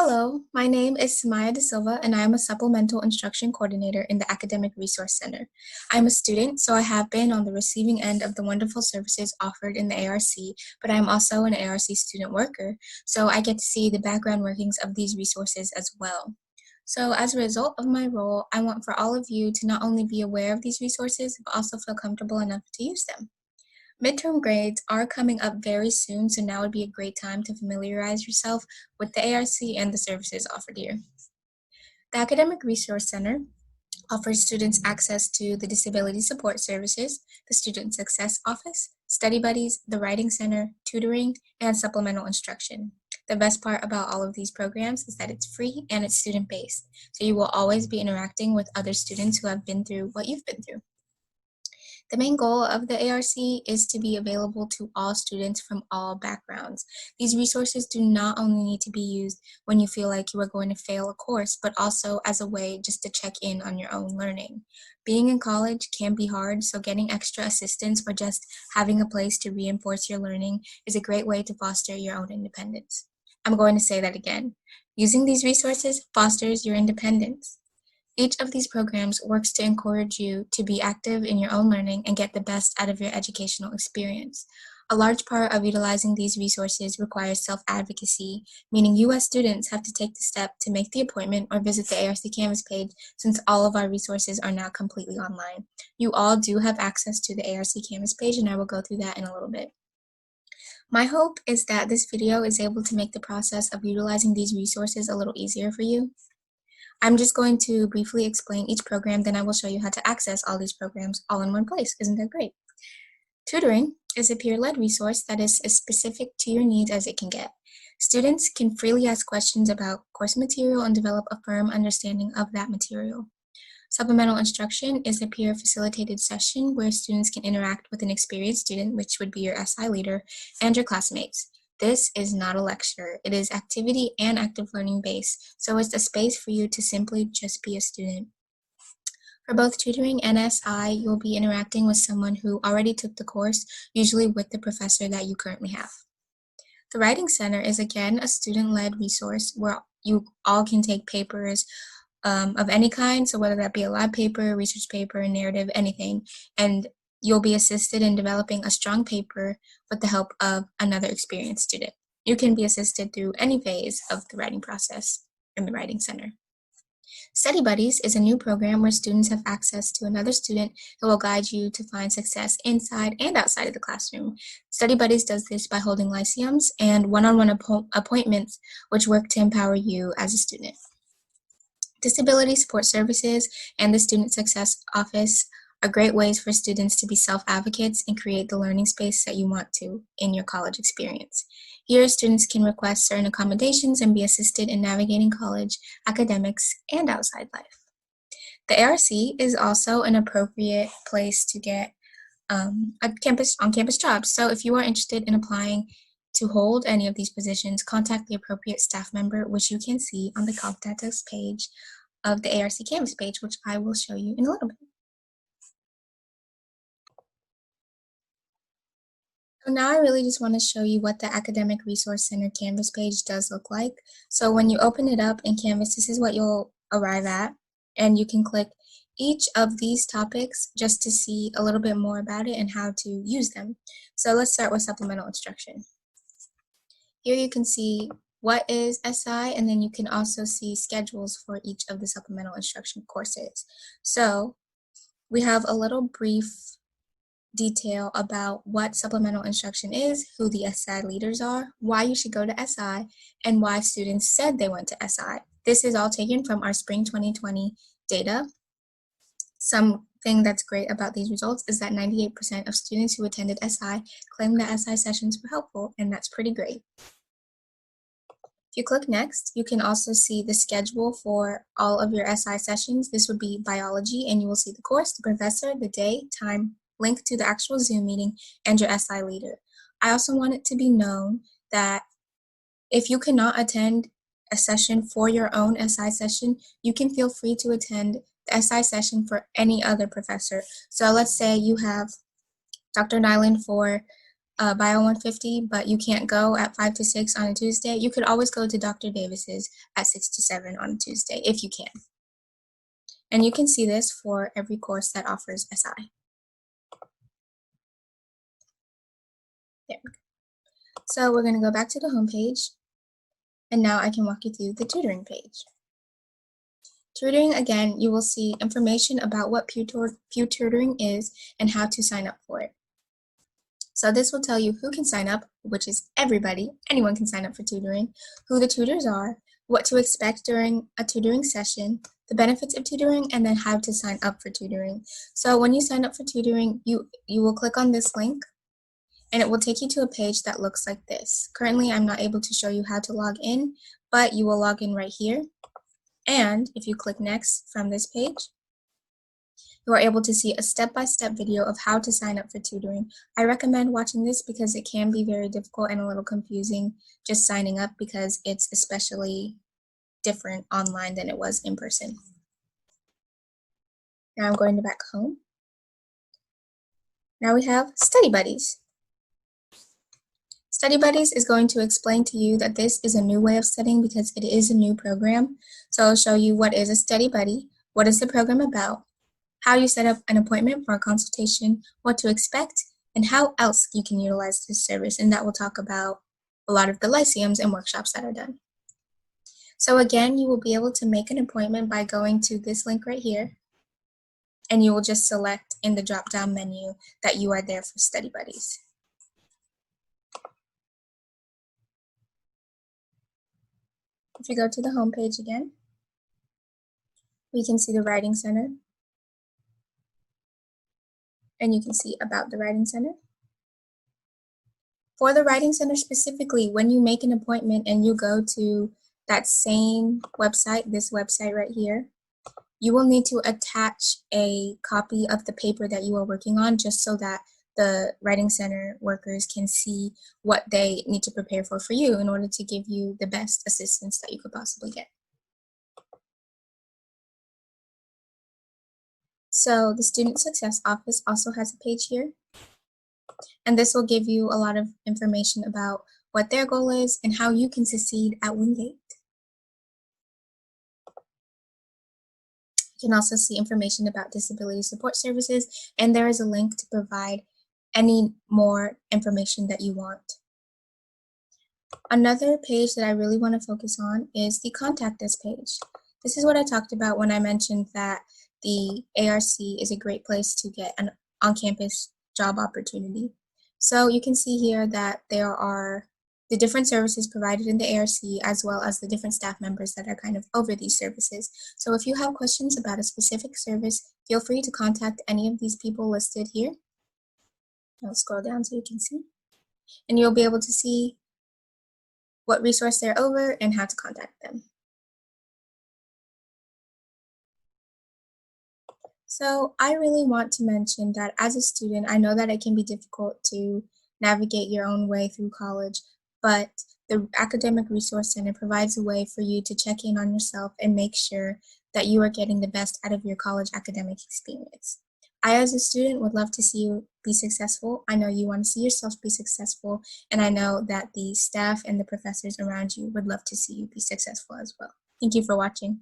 Hello, my name is Samaya De Silva, and I am a supplemental instruction coordinator in the Academic Resource Center. I'm a student, so I have been on the receiving end of the wonderful services offered in the ARC, but I am also an ARC student worker, so I get to see the background workings of these resources as well. So as a result of my role, I want for all of you to not only be aware of these resources, but also feel comfortable enough to use them. Midterm grades are coming up very soon, so now would be a great time to familiarize yourself with the ARC and the services offered here. The Academic Resource Center offers students access to the Disability Support Services, the Student Success Office, Study Buddies, the Writing Center, tutoring, and supplemental instruction. The best part about all of these programs is that it's free and it's student-based, so you will always be interacting with other students who have been through what you've been through. The main goal of the ARC is to be available to all students from all backgrounds. These resources do not only need to be used when you feel like you are going to fail a course, but also as a way just to check in on your own learning. Being in college can be hard, so getting extra assistance or just having a place to reinforce your learning is a great way to foster your own independence. I'm going to say that again. Using these resources fosters your independence. Each of these programs works to encourage you to be active in your own learning and get the best out of your educational experience. A large part of utilizing these resources requires self-advocacy, meaning you as students have to take the step to make the appointment or visit the ARC Canvas page since all of our resources are now completely online. You all do have access to the ARC Canvas page, and I will go through that in a little bit. My hope is that this video is able to make the process of utilizing these resources a little easier for you. I'm just going to briefly explain each program, then I will show you how to access all these programs all in one place. Isn't that great? Tutoring is a peer-led resource that is as specific to your needs as it can get. Students can freely ask questions about course material and develop a firm understanding of that material. Supplemental instruction is a peer-facilitated session where students can interact with an experienced student, which would be your SI leader, and your classmates. This is not a lecture. It is activity and active learning based, so it's a space for you to simply just be a student. For both tutoring and SI, you'll be interacting with someone who already took the course, usually with the professor that you currently have. The Writing Center is again a student-led resource where you all can take papers of any kind, so whether that be a lab paper, research paper, narrative, anything, and you'll be assisted in developing a strong paper with the help of another experienced student. You can be assisted through any phase of the writing process in the Writing Center. Study Buddies is a new program where students have access to another student who will guide you to find success inside and outside of the classroom. Study Buddies does this by holding lyceums and one-on-one appointments which work to empower you as a student. Disability Support Services and the Student Success Office are great ways for students to be self-advocates and create the learning space that you want to in your college experience. Here, students can request certain accommodations and be assisted in navigating college, academics, and outside life. The ARC is also an appropriate place to get on-campus jobs. So if you are interested in applying to hold any of these positions, contact the appropriate staff member, which you can see on the Contact Us page of the ARC Canvas page, which I will show you in a little bit. So now I really just want to show you what the Academic Resource Center Canvas page does look like. So when you open it up in Canvas, this is what you'll arrive at, and you can click each of these topics just to see a little bit more about it and how to use them. So let's start with supplemental instruction. Here you can see what is SI, and then you can also see schedules for each of the supplemental instruction courses. So we have a little brief detail about what supplemental instruction is, who the SI leaders are, why you should go to SI, and why students said they went to SI. This is all taken from our spring 2020 data. Something that's great about these results is that 98% of students who attended SI claimed that SI sessions were helpful, and that's pretty great. If you click next, you can also see the schedule for all of your SI sessions. This would be biology, and you will see the course, the professor, the day, time, link to the actual Zoom meeting, and your SI leader. I also want it to be known that if you cannot attend a session for your own SI session, you can feel free to attend the SI session for any other professor. So let's say you have Dr. Nyland for Bio 150, but you can't go at 5 to 6 on a Tuesday, you could always go to Dr. Davis's at 6 to 7 on a Tuesday if you can. And you can see this for every course that offers SI. There we go. So we're going to go back to the home page, and now I can walk you through the tutoring page. Tutoring, again, you will see information about what Pew Tutoring is and how to sign up for it. So this will tell you who can sign up, which is everybody. Anyone can sign up for tutoring, who the tutors are, what to expect during a tutoring session, the benefits of tutoring, and then how to sign up for tutoring. So when you sign up for tutoring, you will click on this link, and it will take you to a page that looks like this. Currently, I'm not able to show you how to log in, but you will log in right here. And if you click next from this page, you are able to see a step-by-step video of how to sign up for tutoring. I recommend watching this because it can be very difficult and a little confusing just signing up because it's especially different online than it was in person. Now I'm going to back home. Now we have Study Buddies. Study Buddies is going to explain to you that this is a new way of studying because it is a new program. So I'll show you what is a Study Buddy, what is the program about, how you set up an appointment for a consultation, what to expect, and how else you can utilize this service. And that will talk about a lot of the lyceums and workshops that are done. So again, you will be able to make an appointment by going to this link right here, and you will just select in the drop-down menu that you are there for Study Buddies. If you go to the home page again, we can see the Writing Center, and you can see about the Writing Center. For the Writing Center specifically, when you make an appointment and you go to that same website, this website right here, you will need to attach a copy of the paper that you are working on just so that the Writing Center workers can see what they need to prepare for you in order to give you the best assistance that you could possibly get. So the Student Success Office also has a page here, and this will give you a lot of information about what their goal is and how you can succeed at Wingate. You can also see information about disability support services, and there is a link to provide any more information that you want. Another page that I really want to focus on is the Contact Us page. This is what I talked about when I mentioned that the ARC is a great place to get an on-campus job opportunity. So you can see here that there are the different services provided in the ARC as well as the different staff members that are kind of over these services. So if you have questions about a specific service, feel free to contact any of these people listed here. I'll scroll down so you can see. And you'll be able to see what resource they're over and how to contact them. So I really want to mention that as a student, I know that it can be difficult to navigate your own way through college, but the Academic Resource Center provides a way for you to check in on yourself and make sure that you are getting the best out of your college academic experience. I, as a student, would love to see you be successful. I know you want to see yourself be successful, and I know that the staff and the professors around you would love to see you be successful as well. Thank you for watching.